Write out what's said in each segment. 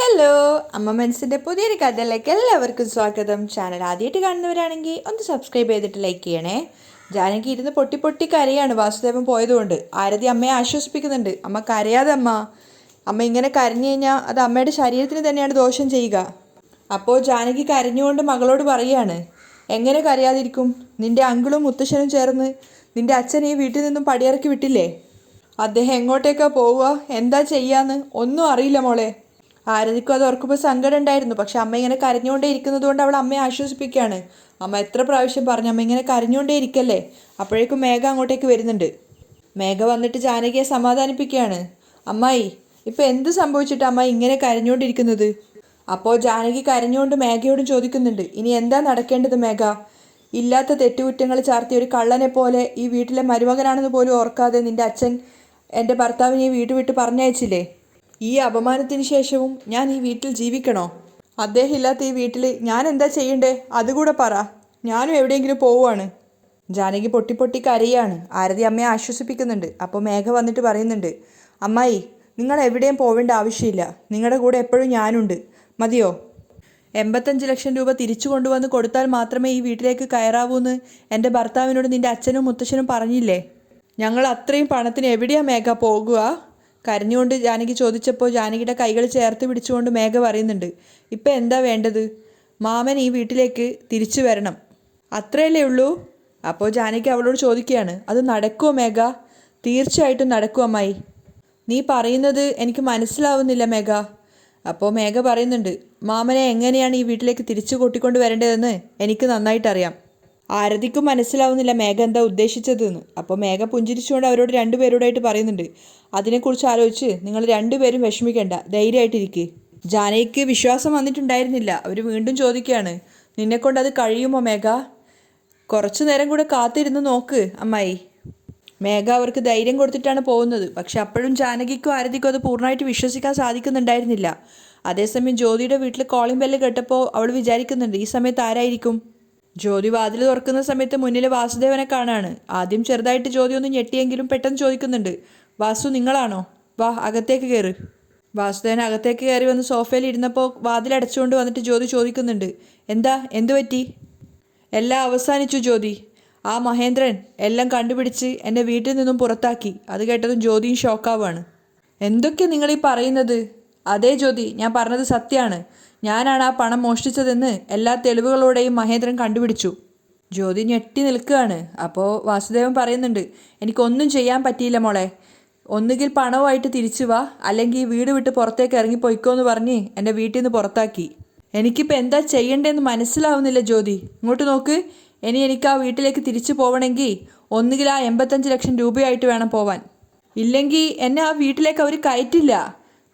Hello, അമ്മ മനസ്സിൻ്റെ പുതിയൊരു കഥയിലേക്ക് എല്ലാവർക്കും സ്വാഗതം. ചാനൽ ആദ്യമായിട്ട് കാണുന്നവരാണെങ്കിൽ ഒന്ന് സബ്സ്ക്രൈബ് ചെയ്തിട്ട് ലൈക്ക് ചെയ്യണേ. ജാനകി ഇരുന്ന് പൊട്ടി പൊട്ടി കരയാണ് വാസുദേവൻ പോയതുകൊണ്ട്. ആരതി അമ്മയെ ആശ്വസിപ്പിക്കുന്നുണ്ട്. അമ്മ കരയാതെ അമ്മ ഇങ്ങനെ കരഞ്ഞു കഴിഞ്ഞാൽ അത് അമ്മയുടെ ശരീരത്തിന് തന്നെയാണ് ദോഷം ചെയ്യുക. അപ്പോൾ ജാനകി കരഞ്ഞുകൊണ്ട് മകളോട് പറയാണ്, എങ്ങനെ കരയാതിരിക്കും? നിൻ്റെ അങ്കിളും മുത്തശ്ശനും ചേർന്ന് നിൻ്റെ അച്ഛൻ ഈ വീട്ടിൽ നിന്നും പടിയിറക്കി വിട്ടില്ലേ? അദ്ദേഹം എങ്ങോട്ടേക്കാ പോവുക, എന്താ ചെയ്യാന്ന് ഒന്നും അറിയില്ല മോളെ. ആരതിക്കും അത് ഓർക്കുമ്പോൾ സങ്കടം ഉണ്ടായിരുന്നു. പക്ഷെ അമ്മ ഇങ്ങനെ കരഞ്ഞുകൊണ്ടേ ഇരിക്കുന്നത് കൊണ്ട് അവൾ അമ്മയെ ആശ്വസിപ്പിക്കുകയാണ്. അമ്മ എത്ര പ്രാവശ്യം പറഞ്ഞു, അമ്മ ഇങ്ങനെ കരഞ്ഞുകൊണ്ടേ ഇരിക്കല്ലേ. അപ്പോഴേക്കും മേഘ അങ്ങോട്ടേക്ക് വരുന്നുണ്ട്. മേഘ വന്നിട്ട് ജാനകിയെ സമാധാനിപ്പിക്കുകയാണ്. അമ്മായി, ഇപ്പം എന്ത് സംഭവിച്ചിട്ട് അമ്മ ഇങ്ങനെ കരഞ്ഞുകൊണ്ടിരിക്കുന്നത്? അപ്പോൾ ജാനകി കരഞ്ഞുകൊണ്ട് മേഘയോടും ചോദിക്കുന്നുണ്ട്, ഇനി എന്താ നടക്കേണ്ടത് മേഘ? ഇല്ലാത്ത തെറ്റുകുറ്റങ്ങൾ ചാർത്തിയ ഒരു കള്ളനെ പോലെ ഈ വീട്ടിലെ മരുമകനാണെന്ന് പോലും ഓർക്കാതെ നിന്റെ അച്ഛൻ എൻ്റെ ഭർത്താവിനെ ഈ വീട് വിട്ട് പറഞ്ഞയച്ചില്ലേ? ഈ അപമാനത്തിന് ശേഷവും ഞാൻ ഈ വീട്ടിൽ ജീവിക്കണോ? അദ്ദേഹം ഇല്ലാത്ത ഈ വീട്ടിൽ ഞാൻ എന്താ ചെയ്യണ്ടേ? അതുകൂടെ പറ. ഞാനും എവിടെയെങ്കിലും പോവുകയാണ്. ജാനകി പൊട്ടി പൊട്ടി കരയാണ്. ആരതി അമ്മയെ ആശ്വസിപ്പിക്കുന്നുണ്ട്. അപ്പോൾ മേഘ വന്നിട്ട് പറയുന്നുണ്ട്, അമ്മായി, നിങ്ങൾ എവിടെയും പോവേണ്ട ആവശ്യമില്ല. നിങ്ങളുടെ കൂടെ എപ്പോഴും ഞാനുണ്ട്. മതിയോ? 85 ലക്ഷം രൂപ തിരിച്ചു കൊണ്ടുവന്ന് കൊടുത്താൽ മാത്രമേ ഈ വീട്ടിലേക്ക് കയറാവൂന്ന് എൻ്റെ ഭർത്താവിനോട് നിൻ്റെ അച്ഛനും മുത്തശ്ശനും പറഞ്ഞില്ലേ? ഞങ്ങൾ അത്രയും പണത്തിന് എവിടെയാ മേഘ പോകുക? കരഞ്ഞുകൊണ്ട് ജാനകി ചോദിച്ചപ്പോൾ ജാനകിയുടെ കൈകൾ ചേർത്ത് പിടിച്ചുകൊണ്ട് മേഘ പറയുന്നുണ്ട്, ഇപ്പം എന്താ വേണ്ടത്? മാമൻ ഈ വീട്ടിലേക്ക് തിരിച്ചു വരണം, അത്രയല്ലേ ഉള്ളൂ? അപ്പോൾ ജാനകി അവളോട് ചോദിക്കുകയാണ്, അത് നടക്കുമോ മേഘ? തീർച്ചയായിട്ടും നടക്കും അമ്മായി. നീ പറയുന്നത് എനിക്ക് മനസ്സിലാവുന്നില്ല മേഘ. അപ്പോൾ മേഘ പറയുന്നുണ്ട്, മാമനെ എങ്ങനെയാണ് ഈ വീട്ടിലേക്ക് തിരിച്ചു കൂട്ടിക്കൊണ്ട് വരേണ്ടതെന്ന് എനിക്ക് നന്നായിട്ടറിയാം. ആരതിക്കും മനസ്സിലാവുന്നില്ല മേഘ എന്താ ഉദ്ദേശിച്ചതെന്ന്. അപ്പോൾ മേഘ പുഞ്ചിരിച്ചുകൊണ്ട് അവരോട് രണ്ടുപേരോടായിട്ട് പറയുന്നുണ്ട്, അതിനെക്കുറിച്ച് ആലോചിച്ച് നിങ്ങൾ രണ്ടുപേരും വിഷമിക്കേണ്ട, ധൈര്യമായിട്ടിരിക്കുക. ജാനകിക്ക് വിശ്വാസം വന്നിട്ടുണ്ടായിരുന്നില്ല. അവർ വീണ്ടും ചോദിക്കുകയാണ്, നിന്നെക്കൊണ്ട് അത് കഴിയുമോ മേഘ? കുറച്ചു നേരം കൂടെ കാത്തിരുന്ന് നോക്ക് അമ്മായി. മേഘ അവർക്ക് ധൈര്യം കൊടുത്തിട്ടാണ് പോകുന്നത്. പക്ഷെ അപ്പോഴും ജാനകിക്കും ആരതിക്കും അത് പൂർണ്ണമായിട്ട് വിശ്വസിക്കാൻ സാധിക്കുന്നുണ്ടായിരുന്നില്ല. അതേസമയം ജ്യോതിയുടെ വീട്ടിൽ കോളിംഗ് ബെല്ല് കേട്ടപ്പോൾ അവൾ വിചാരിക്കുന്നുണ്ട്, ഈ സമയത്ത് ആരായിരിക്കും? ജ്യോതി വാതിൽ തുറക്കുന്ന സമയത്ത് മുന്നിൽ വാസുദേവനെ കാണാണ്. ആദ്യം ചെറുതായിട്ട് ജ്യോതി ഒന്ന് ഞെട്ടിയെങ്കിലും പെട്ടെന്ന് ചോദിക്കുന്നുണ്ട്, വാസു നിങ്ങളാണോ? വാ, അകത്തേക്ക് കയറ്. വാസുദേവൻ അകത്തേക്ക് കയറി വന്ന് സോഫയിൽ ഇരുന്നപ്പോൾ വാതിലടച്ചുകൊണ്ട് വന്നിട്ട് ജ്യോതി ചോദിക്കുന്നുണ്ട്, എന്താ, എന്തു പറ്റി? എല്ലാം അവസാനിച്ചു ജ്യോതി. ആ മഹേന്ദ്രൻ എല്ലാം കണ്ടുപിടിച്ച് എന്നെ വീട്ടിൽ നിന്നും പുറത്താക്കി. അത് കേട്ടതും ജ്യോതിയും ഷോക്കാവാണ്. എന്തൊക്കെ നിങ്ങളീ പറയുന്നത്? അതേ ജ്യോതി, ഞാൻ പറഞ്ഞത് സത്യമാണ്. ഞാനാണ് ആ പണം മോഷ്ടിച്ചതെന്ന് എല്ലാ തെളിവുകളോടെയും മഹേന്ദ്രൻ കണ്ടുപിടിച്ചു. ജ്യോതി ഞെട്ടി നിൽക്കുകയാണ്. അപ്പോൾ വാസുദേവൻ പറയുന്നുണ്ട്, എനിക്കൊന്നും ചെയ്യാൻ പറ്റിയില്ല മോളെ. ഒന്നുകിൽ പണവുമായിട്ട് തിരിച്ചു വാ, അല്ലെങ്കിൽ വീട് വിട്ട് പുറത്തേക്ക് ഇറങ്ങിപ്പോയിക്കോ എന്ന് പറഞ്ഞ് എൻ്റെ വീട്ടിൽ നിന്ന് പുറത്താക്കി. എനിക്കിപ്പോൾ എന്താ ചെയ്യേണ്ടതെന്ന് മനസ്സിലാവുന്നില്ല ജ്യോതി. ഇങ്ങോട്ട് നോക്ക്. എനിക്ക് ആ വീട്ടിലേക്ക് തിരിച്ചു പോവണമെങ്കിൽ ഒന്നുകിൽ ആ 85 ലക്ഷം രൂപയായിട്ട് വേണം പോവാൻ, ഇല്ലെങ്കിൽ എന്നെ ആ വീട്ടിലേക്ക് അവർ കയറ്റില്ല.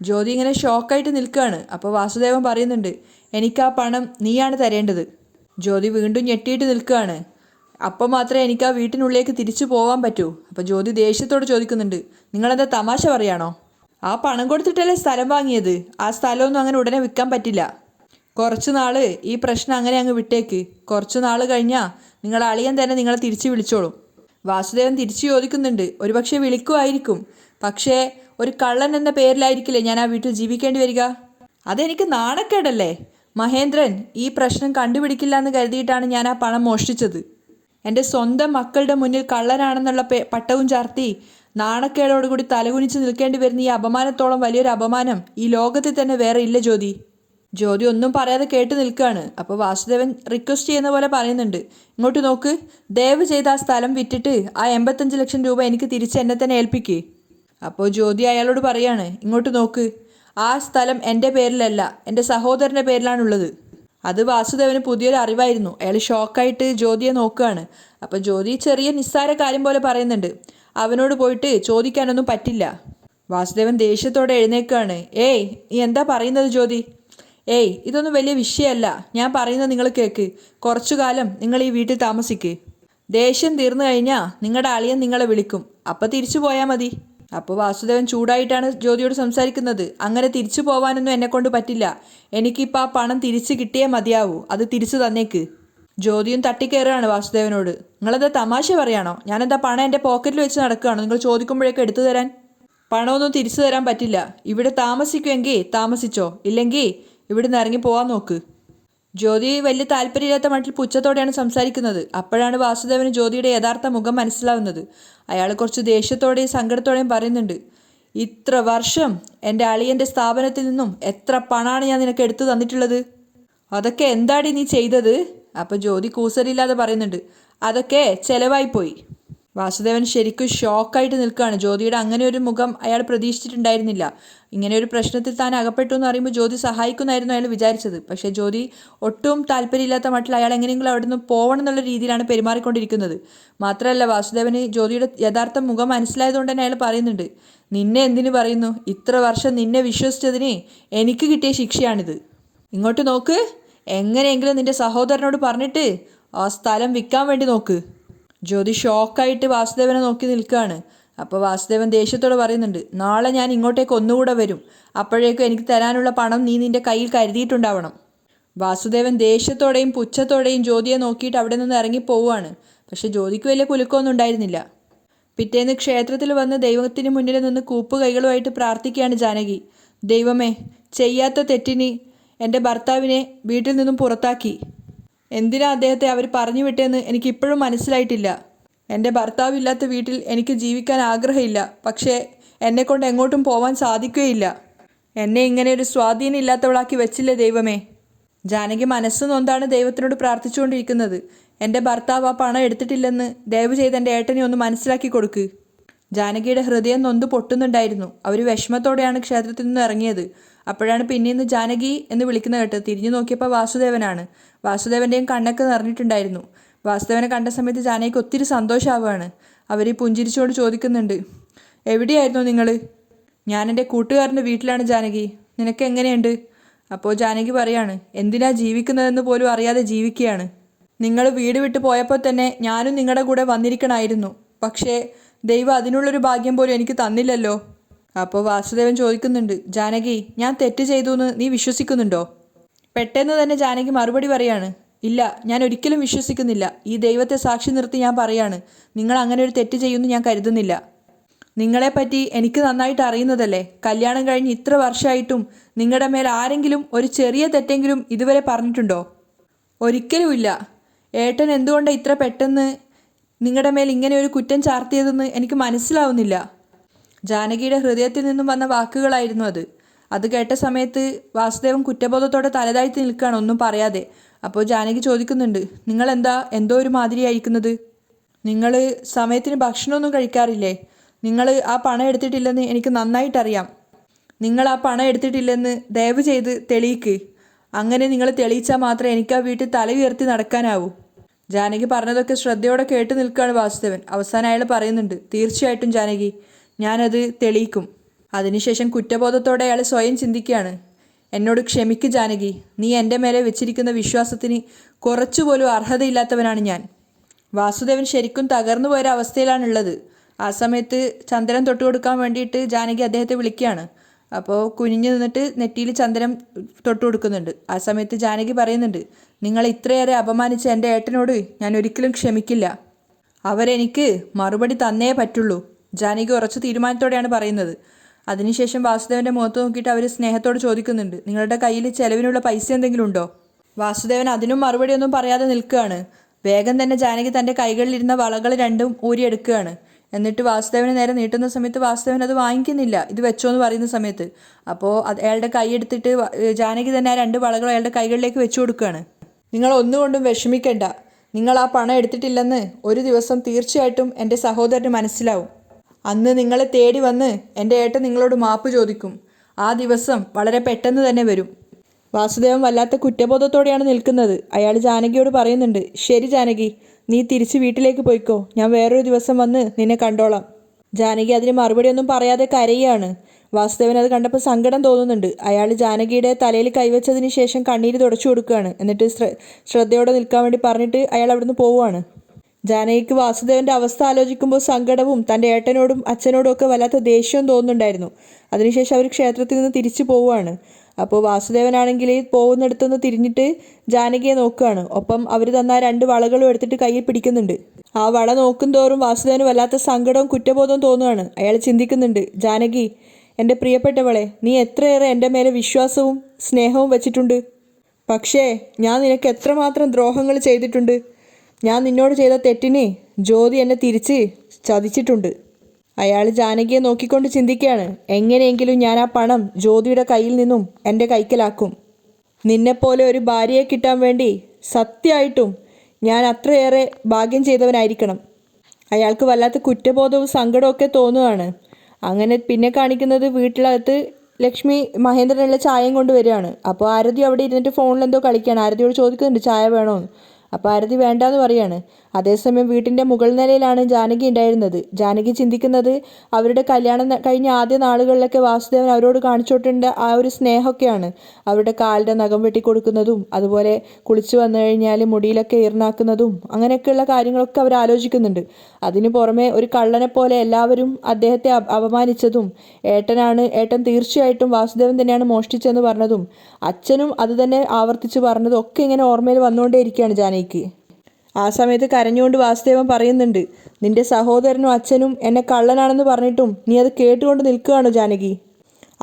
ജ്യോതി ഇങ്ങനെ ഷോക്കായിട്ട് നിൽക്കുകയാണ്. അപ്പോൾ വാസുദേവൻ പറയുന്നുണ്ട്, എനിക്ക് ആ പണം നീയാണ് തരേണ്ടത്. ജ്യോതി വീണ്ടും ഞെട്ടിയിട്ട് നിൽക്കുകയാണ്. അപ്പോൾ മാത്രമേ എനിക്ക് ആ വീട്ടിനുള്ളിലേക്ക് തിരിച്ചു പോകാൻ പറ്റൂ. അപ്പോൾ ജ്യോതി ദേഷ്യത്തോട് ചോദിക്കുന്നുണ്ട്, നിങ്ങളെന്താ തമാശ പറയാണോ? ആ പണം കൊടുത്തിട്ടല്ലേ സ്ഥലം വാങ്ങിയത്. ആ സ്ഥലമൊന്നും അങ്ങനെ ഉടനെ വിൽക്കാൻ പറ്റില്ല. കുറച്ച് നാൾ ഈ പ്രശ്നം അങ്ങനെ അങ്ങ് വിട്ടേക്ക്. കുറച്ച് നാൾ കഴിഞ്ഞാൽ നിങ്ങൾ അളിയൻ തന്നെ നിങ്ങളെ തിരിച്ച് വിളിച്ചോളും. വാസുദേവൻ തിരിച്ചു ചോദിക്കുന്നുണ്ട്, ഒരുപക്ഷെ വിളിക്കുമായിരിക്കും. പക്ഷേ ഒരു കള്ളൻ എന്ന പേരിലായിരിക്കില്ലേ ഞാൻ ആ വീട്ടിൽ ജീവിക്കേണ്ടി വരിക? അതെനിക്ക് നാണക്കേടല്ലേ? മഹേന്ദ്രൻ ഈ പ്രശ്നം കണ്ടുപിടിക്കില്ല എന്ന് കരുതിയിട്ടാണ് ഞാൻ ആ പണം മോഷ്ടിച്ചത്. എൻ്റെ സ്വന്തം മക്കളുടെ മുന്നിൽ കള്ളനാണെന്നുള്ള പട്ടവും ചാർത്തി നാണക്കേടോടുകൂടി തലകുനിച്ച് നിൽക്കേണ്ടി വരുന്ന ഈ അപമാനത്തോളം വലിയൊരു അപമാനം ഈ ലോകത്തിൽ തന്നെ വേറെ ഇല്ല ജ്യോതി. ജ്യോതി ഒന്നും പറയാതെ കേട്ട് നിൽക്കുകയാണ്. അപ്പോൾ വാസുദേവൻ റിക്വസ്റ്റ് ചെയ്യുന്ന പോലെ പറയുന്നുണ്ട്, ഇങ്ങോട്ട് നോക്ക്. ദയവ് ചെയ്ത് ആ സ്ഥലം വിറ്റിട്ട് ആ 85 ലക്ഷം രൂപ എനിക്ക് തിരിച്ച് എന്നെ തന്നെ ഏൽപ്പിക്കേ. അപ്പോൾ ജ്യോതി അയാളോട് പറയാണ്, ഇങ്ങോട്ട് നോക്ക്. ആ സ്ഥലം എൻ്റെ പേരിലല്ല, എൻ്റെ സഹോദരൻ്റെ പേരിലാണുള്ളത്. അത് വാസുദേവന് പുതിയൊരു അറിവായിരുന്നു. അയാൾ ഷോക്കായിട്ട് ജ്യോതിയെ നോക്കുകയാണ്. അപ്പോൾ ജ്യോതി ചെറിയ നിസ്സാര കാര്യം പോലെ പറയുന്നുണ്ട്, അവനോട് പോയിട്ട് ചോദിക്കാനൊന്നും പറ്റില്ല. വാസുദേവൻ ദേഷ്യത്തോടെ എഴുന്നേൽക്കുകയാണ്. ഏയ്, നീ എന്താ പറയുന്നത് ജ്യോതി? ഏയ്, ഇതൊന്നും വലിയ വിഷയമല്ല. ഞാൻ പറയുന്നത് നിങ്ങൾ കേൾക്ക്. കുറച്ചു കാലം നിങ്ങൾ ഈ വീട്ടിൽ താമസിക്ക്. ദേഷ്യം തീർന്നു കഴിഞ്ഞാൽ നിങ്ങളുടെ അളിയൻ നിങ്ങളെ വിളിക്കും. അപ്പം തിരിച്ചു പോയാൽ മതി. അപ്പോൾ വാസുദേവൻ ചൂടായിട്ടാണ് ജ്യോതിയോട് സംസാരിക്കുന്നത്. അങ്ങനെ തിരിച്ചു പോകാനൊന്നും എന്നെക്കൊണ്ട് പറ്റില്ല. എനിക്കിപ്പോൾ ആ പണം തിരിച്ച് കിട്ടിയേ മതിയാവൂ. അത് തിരിച്ചു തന്നേക്ക്. ജ്യോതിയും തട്ടിക്കയറുകയാണ് വാസുദേവനോട്. നിങ്ങളെന്താ തമാശ പറയാണോ? ഞാനെന്താ പണം എൻ്റെ പോക്കറ്റിൽ വെച്ച് നടക്കുകയാണോ നിങ്ങൾ ചോദിക്കുമ്പോഴേക്കും എടുത്തു തരാൻ? പണമൊന്നും തിരിച്ചു തരാൻ പറ്റില്ല. ഇവിടെ താമസിക്കുമെങ്കിൽ താമസിച്ചോ, ഇല്ലെങ്കിൽ ഇവിടുന്ന് ഇറങ്ങി പോവാൻ നോക്ക്. ജ്യോതി വലിയ താല്പര്യമില്ലാത്ത മട്ടിൽ പുച്ഛത്തോടെയാണ് സംസാരിക്കുന്നത്. അപ്പോഴാണ് വാസുദേവന് ജ്യോതിയുടെ യഥാർത്ഥ മുഖം മനസ്സിലാവുന്നത്. അയാൾ കുറച്ച് ദേഷ്യത്തോടെയും സങ്കടത്തോടെയും പറയുന്നുണ്ട്, ഇത്ര വർഷം എൻ്റെ അളിയൻ്റെ സ്ഥാപനത്തിൽ നിന്നും എത്ര പണമാണ് ഞാൻ നിനക്ക് എടുത്തു തന്നിട്ടുള്ളത്? അതൊക്കെ എന്താടി നീ ചെയ്തത്? അപ്പോൾ ജ്യോതി കൂസലില്ലാതെ പറയുന്നുണ്ട്, അതൊക്കെ ചിലവായിപ്പോയി. വാസുദേവൻ ശരിക്കും ഷോക്കായിട്ട് നിൽക്കുകയാണ്. ജ്യോതിയുടെ അങ്ങനെ ഒരു മുഖം അയാൾ പ്രതീക്ഷിച്ചിട്ടുണ്ടായിരുന്നില്ല. ഇങ്ങനെ ഒരു പ്രശ്നത്തിൽ താൻ അകപ്പെട്ടു എന്ന് അറിയുമ്പോൾ ജ്യോതി സഹായിക്കുന്നായിരുന്നു അയാൾ വിചാരിച്ചത്. പക്ഷേ ജ്യോതി ഒട്ടും താല്പര്യമില്ലാത്ത മട്ടിൽ അയാൾ എങ്ങനെയെങ്കിലും അവിടെ നിന്ന് പോകണം എന്നുള്ള രീതിയിലാണ് പെരുമാറിക്കൊണ്ടിരിക്കുന്നത്. മാത്രമല്ല വാസുദേവന് ജ്യോതിയുടെ യഥാർത്ഥ മുഖം മനസ്സിലായതുകൊണ്ട് തന്നെ അയാൾ പറയുന്നുണ്ട്, നിന്നെ എന്തിനു പറയുന്നു? ഇത്ര വർഷം നിന്നെ വിശ്വസിച്ചതിന് എനിക്ക് കിട്ടിയ ശിക്ഷയാണിത്. ഇങ്ങോട്ട് നോക്ക്, എങ്ങനെയെങ്കിലും നിന്റെ സഹോദരനോട് പറഞ്ഞിട്ട് ആ സ്ഥലം വിൽക്കാൻ വേണ്ടി നോക്ക്. ജ്യോതി ഷോക്കായിട്ട് വാസുദേവനെ നോക്കി നിൽക്കുകയാണ്. അപ്പോൾ വാസുദേവൻ ദേഷ്യത്തോടെ പറയുന്നുണ്ട്, നാളെ ഞാൻ ഇങ്ങോട്ടേക്ക് ഒന്നുകൂടെ വരും. അപ്പോഴേക്കും എനിക്ക് തരാനുള്ള പണം നീ നിന്റെ കയ്യിൽ കരുതിയിട്ടുണ്ടാവണം. വാസുദേവൻ ദേഷ്യത്തോടെയും പുച്ഛത്തോടെയും ജ്യോതിയെ നോക്കിയിട്ട് അവിടെ നിന്ന് ഇറങ്ങി പോവുകയാണ്. പക്ഷെ ജ്യോതിക്ക് വലിയ കുലുക്കമൊന്നും ഉണ്ടായിരുന്നില്ല. പിറ്റേന്ന് ക്ഷേത്രത്തിൽ വന്ന് ദൈവത്തിന് മുന്നിൽ നിന്ന് കൂപ്പ് കൈകളുമായിട്ട് പ്രാർത്ഥിക്കുകയാണ് ജാനകി. ദൈവമേ, ചെയ്യാത്ത തെറ്റിന് എൻ്റെ ഭർത്താവിനെ വീട്ടിൽ നിന്നും പുറത്താക്കി. എന്തിനാ അദ്ദേഹത്തെ അവർ പറഞ്ഞു വിട്ടേന്ന് എനിക്കിപ്പോഴും മനസ്സിലായിട്ടില്ല. എൻ്റെ ഭർത്താവില്ലാത്ത വീട്ടിൽ എനിക്ക് ജീവിക്കാൻ ആഗ്രഹമില്ല. പക്ഷേ എന്നെക്കൊണ്ട് എങ്ങോട്ടും പോവാൻ സാധിക്കുകയില്ല. എന്നെ ഇങ്ങനെ ഒരു സ്വാധീനം ഇല്ലാത്തവളാക്കി വെച്ചില്ലേ ദൈവമേ. ജാനകി മനസ്സ് നൊന്താണ് ദൈവത്തിനോട് പ്രാർത്ഥിച്ചുകൊണ്ടിരിക്കുന്നത്. എൻ്റെ ഭർത്താവ് ആ പണം എടുത്തിട്ടില്ലെന്ന് ദയവ് ചെയ്ത് എൻ്റെ ഏട്ടനെ ഒന്ന് മനസ്സിലാക്കി കൊടുക്ക്. ജാനകിയുടെ ഹൃദയം നൊന്ത് പൊട്ടുന്നുണ്ടായിരുന്നു. അവർ വിഷമത്തോടെയാണ് ക്ഷേത്രത്തിൽ നിന്ന് ഇറങ്ങിയത്. അപ്പോഴാണ് പിന്നീന്ന് ജാനകി എന്ന് വിളിക്കുന്ന കേട്ട്. തിരിഞ്ഞു നോക്കിയപ്പോൾ വാസുദേവനാണ്. വാസുദേവൻ്റെയും കണ്ണൊക്കെ നിറഞ്ഞിട്ടുണ്ടായിരുന്നു. വാസുദേവനെ കണ്ട സമയത്ത് ജാനകിക്ക് ഒത്തിരി സന്തോഷമാവുകയാണ്. അവർ പുഞ്ചിരിച്ചോട് ചോദിക്കുന്നുണ്ട്, എവിടെയായിരുന്നു നിങ്ങൾ? ഞാൻ എൻ്റെ കൂട്ടുകാരൻ്റെ വീട്ടിലാണ് ജാനകി. നിനക്ക് എങ്ങനെയുണ്ട്? അപ്പോൾ ജാനകി പറയാണ്, എന്തിനാ ജീവിക്കുന്നതെന്ന് പോലും അറിയാതെ ജീവിക്കുകയാണ്. നിങ്ങൾ വീട് വിട്ട് പോയപ്പോൾ തന്നെ ഞാനും നിങ്ങളുടെ കൂടെ വന്നിരിക്കണമായിരുന്നു. പക്ഷേ ദൈവം അതിനുള്ളൊരു ഭാഗ്യം പോലും എനിക്ക് തന്നില്ലല്ലോ. അപ്പോൾ വാസുദേവൻ ചോദിക്കുന്നുണ്ട്, ജാനകി, ഞാൻ തെറ്റ് ചെയ്തു എന്ന് നീ വിശ്വസിക്കുന്നുണ്ടോ? പെട്ടെന്ന് തന്നെ ജാനകി മറുപടി പറയാണ്, ഇല്ല, ഞാൻ ഒരിക്കലും വിശ്വസിക്കുന്നില്ല. ഈ ദൈവത്തെ സാക്ഷി നിർത്തി ഞാൻ പറയാണ്, നിങ്ങൾ അങ്ങനെ ഒരു തെറ്റ് ചെയ്യുമെന്ന് ഞാൻ കരുതുന്നില്ല. നിങ്ങളെപ്പറ്റി എനിക്ക് നന്നായിട്ട് അറിയുന്നതല്ലേ. കല്യാണം കഴിഞ്ഞ് ഇത്ര വർഷമായിട്ടും നിങ്ങളുടെ മേൽ ആരെങ്കിലും ഒരു ചെറിയ തെറ്റെങ്കിലും ഇതുവരെ പറഞ്ഞിട്ടുണ്ടോ? ഒരിക്കലുമില്ല. ഏട്ടൻ എന്തുകൊണ്ടാണ് ഇത്ര പെട്ടെന്ന് നിങ്ങളുടെ മേൽ ഇങ്ങനെ ഒരു കുറ്റം ചാർത്തിയതെന്ന് എനിക്ക് മനസ്സിലാവുന്നില്ല. ജാനകിയുടെ ഹൃദയത്തിൽ നിന്നും വന്ന വാക്കുകളായിരുന്നു അത്. അത് കേട്ട സമയത്ത് വാസുദേവൻ കുറ്റബോധത്തോടെ തലതാഴ്ത്തി നിൽക്കുകയാണ്, ഒന്നും പറയാതെ. അപ്പോൾ ജാനകി ചോദിക്കുന്നുണ്ട്, നിങ്ങളെന്താ എന്തോ ഒരു മാതിരിയായിരിക്കുന്നത്? നിങ്ങൾ സമയത്തിന് ഭക്ഷണമൊന്നും കഴിക്കാറില്ലേ? നിങ്ങൾ ആ പണം എടുത്തിട്ടില്ലെന്ന് എനിക്ക് നന്നായിട്ടറിയാം. നിങ്ങൾ ആ പണം എടുത്തിട്ടില്ലെന്ന് ദയവ് ചെയ്ത് തെളിയിക്ക്. അങ്ങനെ നിങ്ങൾ തെളിയിച്ചാൽ മാത്രമേ എനിക്ക് ആ വീട്ടിൽ തല ഉയർത്തി നടക്കാനാവൂ. ജാനകി പറഞ്ഞതൊക്കെ ശ്രദ്ധയോടെ കേട്ട് നിൽക്കുകയാണ് വാസുദേവൻ. അവസാനം അയാൾ പറയുന്നുണ്ട്, തീർച്ചയായിട്ടും ജാനകി, ഞാനത് തെളിയിക്കും. അതിനുശേഷം കുറ്റബോധത്തോടെ അയാൾ സ്വയം ചിന്തിക്കുകയാണ്, എന്നോട് ക്ഷമിക്ക് ജാനകി. നീ എൻ്റെ മേലെ വെച്ചിരിക്കുന്ന വിശ്വാസത്തിന് കുറച്ചുപോലും അർഹതയില്ലാത്തവനാണ് ഞാൻ. വാസുദേവൻ ശരിക്കും തകർന്നു പോയൊരവസ്ഥയിലാണുള്ളത്. ആ സമയത്ത് ചന്ദനം തൊട്ട് കൊടുക്കാൻ വേണ്ടിയിട്ട് ജാനകി അദ്ദേഹത്തെ വിളിക്കുകയാണ്. അപ്പോൾ കുനിഞ്ഞു നിന്നിട്ട് നെറ്റിയിൽ ചന്ദനം തൊട്ട് കൊടുക്കുന്നുണ്ട്. ആ സമയത്ത് ജാനകി പറയുന്നുണ്ട്, നിങ്ങൾ ഇത്രയേറെ അപമാനിച്ച എൻ്റെ ഏട്ടനോട് ഞാൻ ഒരിക്കലും ക്ഷമിക്കില്ല. അവരെനിക്ക് മറുപടി തന്നേ പറ്റുള്ളൂ. ജാനകി ഉറച്ച തീരുമാനത്തോടെയാണ് പറയുന്നത്. അതിനുശേഷം വാസുദേവൻ്റെ മുഖത്ത് നോക്കിയിട്ട് അവർ സ്നേഹത്തോട് ചോദിക്കുന്നുണ്ട്, നിങ്ങളുടെ കയ്യിൽ ചെലവിനുള്ള പൈസ എന്തെങ്കിലും ഉണ്ടോ? വാസുദേവൻ അതിനും മറുപടിയൊന്നും പറയാതെ നിൽക്കുകയാണ്. വേഗം തന്നെ ജാനകി തൻ്റെ കൈകളിലിരുന്ന വളകൾ രണ്ടും ഊരിയെടുക്കുകയാണ്. എന്നിട്ട് വാസുദേവന് നേരെ നീട്ടുന്ന സമയത്ത് വാസുദേവൻ അത് വാങ്ങിക്കുന്നില്ല. ഇത് വെച്ചോ എന്ന് പറയുന്ന സമയത്ത് അപ്പോൾ അയാളുടെ കൈ എടുത്തിട്ട് ജാനകി തന്നെ ആ രണ്ട് വളകൾ അയാളുടെ കൈകളിലേക്ക് വെച്ചു കൊടുക്കുകയാണ്. നിങ്ങൾ ഒന്നുകൊണ്ടും വിഷമിക്കേണ്ട. നിങ്ങൾ ആ പണം എടുത്തിട്ടില്ലെന്ന് ഒരു ദിവസം തീർച്ചയായിട്ടും എൻ്റെ സഹോദരന് മനസ്സിലാവും. അന്ന് നിങ്ങളെ തേടി വന്ന് എൻ്റെ ഏട്ടൻ നിങ്ങളോട് മാപ്പ് ചോദിക്കും. ആ ദിവസം വളരെ പെട്ടെന്ന് തന്നെ വരും. വാസുദേവൻ വല്ലാത്ത കുറ്റബോധത്തോടെയാണ് നിൽക്കുന്നത്. അയാൾ ജാനകിയോട് പറയുന്നുണ്ട്, ശരി ജാനകി, നീ തിരിച്ച് വീട്ടിലേക്ക് പോയിക്കോ. ഞാൻ വേറൊരു ദിവസം വന്ന് നിന്നെ കണ്ടോളാം. ജാനകി അതിന് മറുപടിയൊന്നും പറയാതെ കരയാണ്. വാസുദേവൻ അത് കണ്ടപ്പോൾ സങ്കടം തോന്നുന്നുണ്ട്. അയാൾ ജാനകിയുടെ തലയിൽ കൈവച്ചതിന് ശേഷം കണ്ണീര് തുടച്ചു കൊടുക്കുകയാണ്. എന്നിട്ട് ശ്രദ്ധയോടെ നിൽക്കാൻ വേണ്ടി പറഞ്ഞിട്ട് അയാൾ അവിടുന്ന് പോവുകയാണ്. ജാനകിക്ക് വാസുദേവൻ്റെ അവസ്ഥ ആലോചിക്കുമ്പോൾ സങ്കടവും തൻ്റെ ഏട്ടനോടും അച്ഛനോടും ഒക്കെ വല്ലാത്ത ദേഷ്യവും തോന്നുന്നുണ്ടായിരുന്നു. അതിനുശേഷം അവർ ക്ഷേത്രത്തിൽ നിന്ന് തിരിച്ചു പോവുകയാണ്. അപ്പോൾ വാസുദേവനാണെങ്കിൽ പോകുന്നിടത്തുനിന്ന് തിരിഞ്ഞിട്ട് ജാനകിയെ നോക്കുകയാണ്. ഒപ്പം അവർ തന്ന 2 വളകളും എടുത്തിട്ട് കയ്യിൽ പിടിക്കുന്നുണ്ട്. ആ വള നോക്കും തോറും വാസുദേവന് വല്ലാത്ത സങ്കടവും കുറ്റബോധവും തോന്നുകയാണ്. അയാൾ ചിന്തിക്കുന്നുണ്ട്, ജാനകി, എൻ്റെ പ്രിയപ്പെട്ടവളെ, നീ എത്രയേറെ എൻ്റെ മേലെ വിശ്വാസവും സ്നേഹവും വെച്ചിട്ടുണ്ട്. പക്ഷേ ഞാൻ നിനക്ക് എത്രമാത്രം ദ്രോഹങ്ങൾ ചെയ്തിട്ടുണ്ട്. ഞാൻ നിന്നോട് ചെയ്ത തെറ്റിന് ജ്യോതി എന്നെ തിരിച്ച് ചതിച്ചിട്ടുണ്ട്. അയാൾ ജാനകിയെ നോക്കിക്കൊണ്ട് ചിന്തിക്കുകയാണ്, എങ്ങനെയെങ്കിലും ഞാൻ ആ പണം ജ്യോതിയുടെ കയ്യിൽ നിന്നും എൻ്റെ കൈക്കലാക്കും. നിന്നെപ്പോലെ ഒരു ഭാര്യയെ കിട്ടാൻ വേണ്ടി സത്യമായിട്ടും ഞാൻ അത്രയേറെ ഭാഗ്യം ചെയ്തവനായിരിക്കണം. അയാൾക്ക് വല്ലാത്ത കുറ്റബോധവും സങ്കടമൊക്കെ തോന്നുകയാണ്. അങ്ങനെ പിന്നെ കാണിക്കുന്നത് വീട്ടിലകത്ത് ലക്ഷ്മി മഹേന്ദ്രനുള്ള ചായയും കൊണ്ട് വരികയാണ്. അപ്പോൾ ആരതി അവിടെ ഇരുന്നിട്ട് ഫോണിൽ എന്തോ കളിക്കുകയാണ്. ആരതിയോട് ചോദിക്കുന്നുണ്ട് ചായ വേണോന്ന്. അപ്പോൾ ആരതി വേണ്ടാന്ന് പറയാണ്. അതേസമയം വീട്ടിൻ്റെ മുകൾ നിലയിലാണ് ജാനകി ഉണ്ടായിരുന്നത്. ജാനകി ചിന്തിക്കുന്നത് അവരുടെ കല്യാണം കഴിഞ്ഞ ആദ്യ നാളുകളിലൊക്കെ വാസുദേവൻ അവരോട് കാണിച്ചോട്ടേണ്ട ആ ഒരു സ്നേഹമൊക്കെയാണ്. അവരുടെ കാലിൻ്റെ നഖം വെട്ടി കൊടുക്കുന്നതും അതുപോലെ കുളിച്ചു വന്നു കഴിഞ്ഞാൽ മുടിയിലൊക്കെ ഈർന്നാക്കുന്നതും അങ്ങനെയൊക്കെയുള്ള കാര്യങ്ങളൊക്കെ അവർ ആലോചിക്കുന്നുണ്ട്. അതിനു പുറമെ ഒരു കള്ളനെ പോലെ എല്ലാവരും അദ്ദേഹത്തെ അപമാനിച്ചതും ഏട്ടൻ തീർച്ചയായിട്ടും വാസുദേവൻ തന്നെയാണ് മോഷ്ടിച്ചെന്ന് പറഞ്ഞതും അച്ഛനും അത് തന്നെ ആവർത്തിച്ച് പറഞ്ഞതും ഒക്കെ ഇങ്ങനെ ഓർമ്മയിൽ വന്നുകൊണ്ടേയിരിക്കുകയാണ് ജാനകിക്ക്. ആ സമയത്ത് കരഞ്ഞുകൊണ്ട് വാസുദേവൻ പറയുന്നുണ്ട്, നിന്റെ സഹോദരനും അച്ഛനും എന്നെ കള്ളനാണെന്ന് പറഞ്ഞിട്ടും നീ അത് കേട്ടുകൊണ്ട് നിൽക്കുകയാണോ ജാനകി?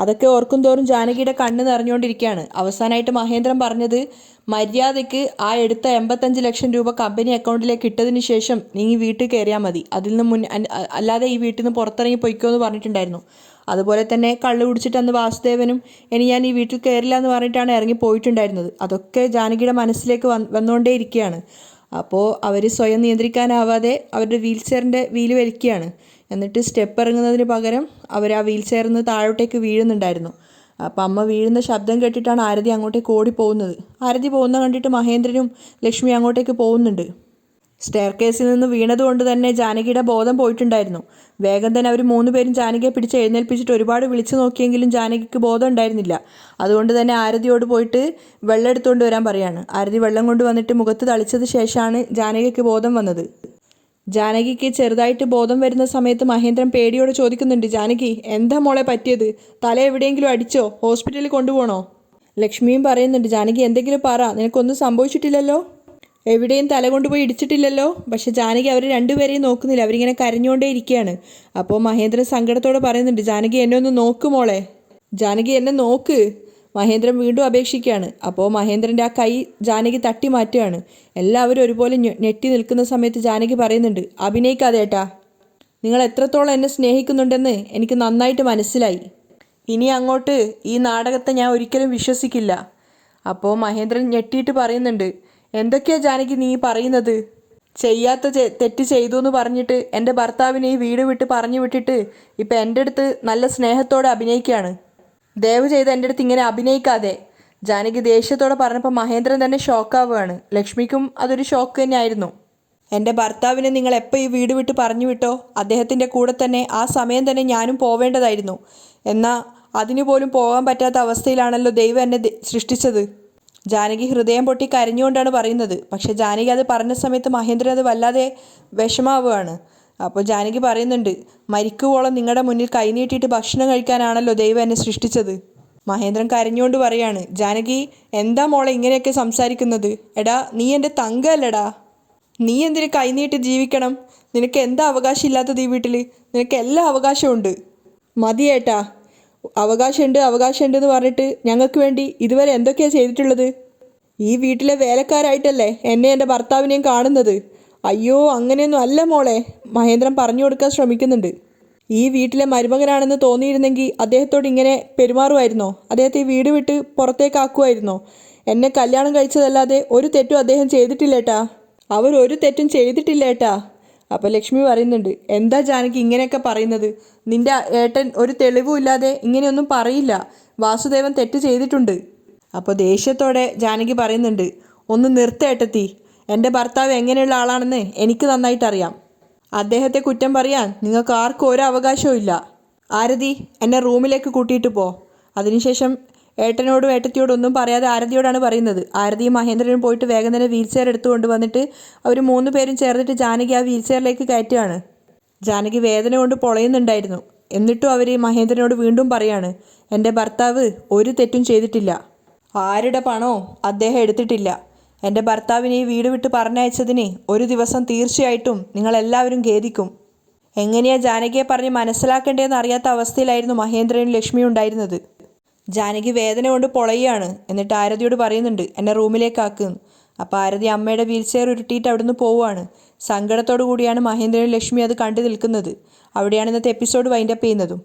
അതൊക്കെ ഓർക്കും തോറും ജാനകിയുടെ കണ്ണ് നിറഞ്ഞുകൊണ്ടിരിക്കുകയാണ്. അവസാനമായിട്ട് മഹേന്ദ്രൻ പറഞ്ഞത്, മര്യാദയ്ക്ക് ആ എടുത്ത 85 ലക്ഷം രൂപ കമ്പനി അക്കൗണ്ടിലേക്ക് ഇട്ടതിന് ശേഷം നീ ഈ വീട്ടിൽ കയറിയാൽ മതി. അതിൽ നിന്ന് അല്ലാതെ ഈ വീട്ടിൽ നിന്ന് പുറത്തിറങ്ങി പൊയ്ക്കോ എന്ന് പറഞ്ഞിട്ടുണ്ടായിരുന്നു. അതുപോലെ തന്നെ കള്ളു കുടിച്ചിട്ട് അന്ന് വാസുദേവനും ഇനി ഞാൻ ഈ വീട്ടിൽ കയറില്ല എന്ന് പറഞ്ഞിട്ടാണ് ഇറങ്ങി പോയിട്ടുണ്ടായിരുന്നത്. അതൊക്കെ ജാനകിയുടെ മനസ്സിലേക്ക് വന്നുകൊണ്ടേയിരിക്കുകയാണ്. അപ്പോൾ അവർ സ്വയം നിയന്ത്രിക്കാനാവാതെ അവരുടെ വീൽ ചെയറിൻ്റെ വീല് വലിക്കുകയാണ്. എന്നിട്ട് സ്റ്റെപ്പ് ഇറങ്ങുന്നതിന് പകരം അവർ ആ വീൽ ചെയറിൽ നിന്ന് താഴോട്ടേക്ക് വീഴുന്നുണ്ടായിരുന്നു. അപ്പോൾ അമ്മ വീഴുന്ന ശബ്ദം കേട്ടിട്ടാണ് ആരതി അങ്ങോട്ടേക്ക് ഓടി പോകുന്നത്. ആരതി പോകുന്ന കണ്ടിട്ട് മഹേന്ദ്രനും ലക്ഷ്മി അങ്ങോട്ടേക്ക് പോകുന്നുണ്ട്. സ്റ്റെയർ കേസിൽ നിന്ന് വീണതുകൊണ്ട് തന്നെ ജാനകിയുടെ ബോധം പോയിട്ടുണ്ടായിരുന്നു. വേഗം തന്നെ അവർ 3 പേരും ജാനകിയെ പിടിച്ച് എഴുന്നേൽപ്പിച്ചിട്ട് ഒരുപാട് വിളിച്ചു നോക്കിയെങ്കിലും ജാനകിക്ക് ബോധം ഉണ്ടായിരുന്നില്ല. അതുകൊണ്ട് തന്നെ ആരതിയോട് പോയിട്ട് വെള്ളം എടുത്തുകൊണ്ട് വരാൻ പറയാണ്. ആരതി വെള്ളം കൊണ്ട് വന്നിട്ട് മുഖത്ത് തളിച്ചത് ശേഷമാണ് ജാനകിക്ക് ബോധം വന്നത്. ജാനകിക്ക് ചെറുതായിട്ട് ബോധം വരുന്ന സമയത്ത് മഹേന്ദ്രൻ പേടിയോട് ചോദിക്കുന്നുണ്ട്, ജാനകി എന്താ മോളെ പറ്റിയത്? തല എവിടെയെങ്കിലും അടിച്ചോ? ഹോസ്പിറ്റലിൽ കൊണ്ടുപോകണോ? ലക്ഷ്മിയും പറയുന്നുണ്ട്, ജാനകി എന്തെങ്കിലും പറ, നിനക്കൊന്നും സംഭവിച്ചിട്ടില്ലല്ലോ, എവിടെയും തല കൊണ്ടുപോയി ഇടിച്ചിട്ടില്ലല്ലോ. പക്ഷെ ജാനകി അവർ 2 പേരെയും നോക്കുന്നില്ല. അവരിങ്ങനെ കരഞ്ഞുകൊണ്ടേ ഇരിക്കുകയാണ്. അപ്പോൾ മഹേന്ദ്രൻ സങ്കടത്തോടെ പറയുന്നുണ്ട്, ജാനകി എന്നെ ഒന്ന് നോക്ക് മോളെ, ജാനകി എന്നെ നോക്ക്. മഹേന്ദ്രൻ വീണ്ടും അപേക്ഷിക്കുകയാണ്. അപ്പോൾ മഹേന്ദ്രൻ്റെ ആ കൈ ജാനകി തട്ടി മാറ്റുകയാണ്. എല്ലാവരും ഒരുപോലെ ഞെട്ടി നിൽക്കുന്ന സമയത്ത് ജാനകി പറയുന്നുണ്ട്, അഭിനയിക്കാതെ ഏട്ടാ, നിങ്ങൾ എത്രത്തോളം എന്നെ സ്നേഹിക്കുന്നുണ്ടെന്ന് എനിക്ക് നന്നായിട്ട് മനസ്സിലായി. ഇനി അങ്ങോട്ട് ഈ നാടകത്തെ ഞാൻ ഒരിക്കലും വിശ്വസിക്കില്ല. അപ്പോൾ മഹേന്ദ്രൻ ഞെട്ടിയിട്ട് പറയുന്നുണ്ട്, എന്തൊക്കെയാ ജാനകി നീ പറയുന്നത്? ചെയ്യാത്ത തെറ്റ് ചെയ്തു എന്ന് പറഞ്ഞിട്ട് എൻ്റെ ഭർത്താവിനെ ഈ വീട് വിട്ട് പറഞ്ഞു വിട്ടിട്ട് ഇപ്പം എൻ്റെ അടുത്ത് നല്ല സ്നേഹത്തോടെ അഭിനയിക്കുകയാണ്. ദയവ് ചെയ്ത് എൻ്റെ അടുത്ത് ഇങ്ങനെ അഭിനയിക്കാതെ. ജാനകി ദേഷ്യത്തോടെ പറഞ്ഞപ്പോൾ മഹേന്ദ്രൻ തന്നെ ഷോക്കാവുകയാണ്. ലക്ഷ്മിക്കും അതൊരു ഷോക്ക് തന്നെയായിരുന്നു. എൻ്റെ ഭർത്താവിനെ നിങ്ങൾ എപ്പോൾ ഈ വീട് വിട്ട് പറഞ്ഞു വിട്ടോ അദ്ദേഹത്തിൻ്റെ കൂടെ തന്നെ ആ സമയം തന്നെ ഞാനും പോവേണ്ടതായിരുന്നു. എന്നാൽ അതിനു പോലും പോകാൻ പറ്റാത്ത അവസ്ഥയിലാണല്ലോ ദൈവം എന്നെ സൃഷ്ടിച്ചത്. ജാനകി ഹൃദയം പൊട്ടി കരഞ്ഞുകൊണ്ടാണ് പറയുന്നത്. പക്ഷേ ജാനകി അത് പറഞ്ഞ സമയത്ത് മഹേന്ദ്രൻ അത് വല്ലാതെ വിഷമാവുകയാണ്. അപ്പോൾ ജാനകി പറയുന്നുണ്ട്, മരിക്കുവോളം നിങ്ങളുടെ മുന്നിൽ കൈനീട്ടിയിട്ട് ഭക്ഷണം കഴിക്കാനാണല്ലോ ദൈവം എന്നെ സൃഷ്ടിച്ചത്. മഹേന്ദ്രൻ കരഞ്ഞുകൊണ്ട് പറയാണ്, ജാനകി എന്താ മോളെ ഇങ്ങനെയൊക്കെ സംസാരിക്കുന്നത്? എടാ നീ എൻ്റെ തങ്കല്ലടാ, നീ എന്തിന് കൈനീട്ടി ജീവിക്കണം? നിനക്ക് എന്താ അവകാശം ഇല്ലാത്തത് ഈ വീട്ടിൽ? നിനക്ക് എല്ലാ അവകാശമുണ്ട്. മതിയേട്ടാ, അവകാശമുണ്ട് എന്ന് പറഞ്ഞിട്ട് ഞങ്ങൾക്ക് വേണ്ടി ഇതുവരെ എന്തൊക്കെയാണ് ചെയ്തിട്ടുള്ളത്? ഈ വീട്ടിലെ വേലക്കാരായിട്ടല്ലേ എന്നെ എൻ്റെ ഭർത്താവിനെയും കാണുന്നത്? അയ്യോ അങ്ങനെയൊന്നും അല്ല മോളെ, മഹേന്ദ്രൻ പറഞ്ഞു കൊടുക്കാൻ ശ്രമിക്കുന്നുണ്ട്. ഈ വീട്ടിലെ മരുമകനാണെന്ന് തോന്നിയിരുന്നെങ്കിൽ അദ്ദേഹത്തോട് ഇങ്ങനെ പെരുമാറുമായിരുന്നോ? അദ്ദേഹത്തെ ഈ വീട് വിട്ട് പുറത്തേക്കാക്കുമായിരുന്നോ? എന്നെ കല്യാണം കഴിച്ചതല്ലാതെ ഒരു തെറ്റും അദ്ദേഹം ചെയ്തിട്ടില്ലേട്ടാ, അവർ ഒരു തെറ്റും ചെയ്തിട്ടില്ലേട്ടാ. അപ്പോൾ ലക്ഷ്മി പറയുന്നുണ്ട്, എന്താ ജാനകി ഇങ്ങനെയൊക്കെ പറയുന്നത്? നിന്റെ ഏട്ടൻ ഒരു തെളിവും ഇല്ലാതെ ഇങ്ങനെയൊന്നും പറയില്ല. വാസുദേവൻ തെറ്റ് ചെയ്തിട്ടുണ്ട്. അപ്പോൾ ദേഷ്യത്തോടെ ജാനകി പറയുന്നുണ്ട്, ഒന്ന് നിർത്തേട്ടത്തി, എൻ്റെ ഭർത്താവ് എങ്ങനെയുള്ള ആളാണെന്ന് എനിക്ക് നന്നായിട്ടറിയാം. അദ്ദേഹത്തെ കുറ്റം പറയാൻ നിങ്ങൾക്ക് ആർക്കും ഒരു അവകാശവും ഇല്ല. ആരതി, എന്നെ റൂമിലേക്ക് കൂട്ടിയിട്ട് പോ. അതിനുശേഷം ഏട്ടനോടും ഏട്ടത്തിയോടും ഒന്നും പറയാതെ ആരതിയോടാണ് പറയുന്നത്. ആരതിയും മഹേന്ദ്രനും പോയിട്ട് വേഗം തന്നെ വീൽ ചെയർ എടുത്തുകൊണ്ട് വന്നിട്ട് അവർ 3 പേരും ചേർന്നിട്ട് ജാനകി ആ വീൽ ചെയറിലേക്ക് കയറ്റുകയാണ്. ജാനകി വേദന കൊണ്ട് പൊളയുന്നുണ്ടായിരുന്നു. എന്നിട്ടും അവർ മഹേന്ദ്രനോട് വീണ്ടും പറയാണ്, എൻ്റെ ഭർത്താവ് ഒരു തെറ്റും ചെയ്തിട്ടില്ല, ആരുടെ പണവും അദ്ദേഹം എടുത്തിട്ടില്ല. എൻ്റെ ഭർത്താവിനെ ഈ വീട് വിട്ട് പറഞ്ഞയച്ചതിന് ഒരു ദിവസം തീർച്ചയായിട്ടും നിങ്ങളെല്ലാവരും ഖേദിക്കും. എങ്ങനെയാ ജാനകിയെ പറഞ്ഞ് മനസ്സിലാക്കേണ്ടതെന്ന് അറിയാത്ത അവസ്ഥയിലായിരുന്നു മഹേന്ദ്രനും ലക്ഷ്മിയും ഉണ്ടായിരുന്നത്. ജാനകി വേദന കൊണ്ട് പൊളയാണ്. എന്നിട്ട് ആരതിയോട് പറയുന്നുണ്ട്, എന്നെ റൂമിലേക്ക് ആക്കുന്ന്. അപ്പോൾ ആരതി അമ്മയുടെ വീൽ ചെയർ ഉരുട്ടിയിട്ട് അവിടുന്ന് പോവുകയാണ്. സങ്കടത്തോടു കൂടിയാണ് മഹേന്ദ്രനും ലക്ഷ്മി അത് കണ്ടു നിൽക്കുന്നത്. അവിടെയാണ് ഇന്നത്തെ എപ്പിസോഡ് വൈൻഡപ്പ് ചെയ്യുന്നതും.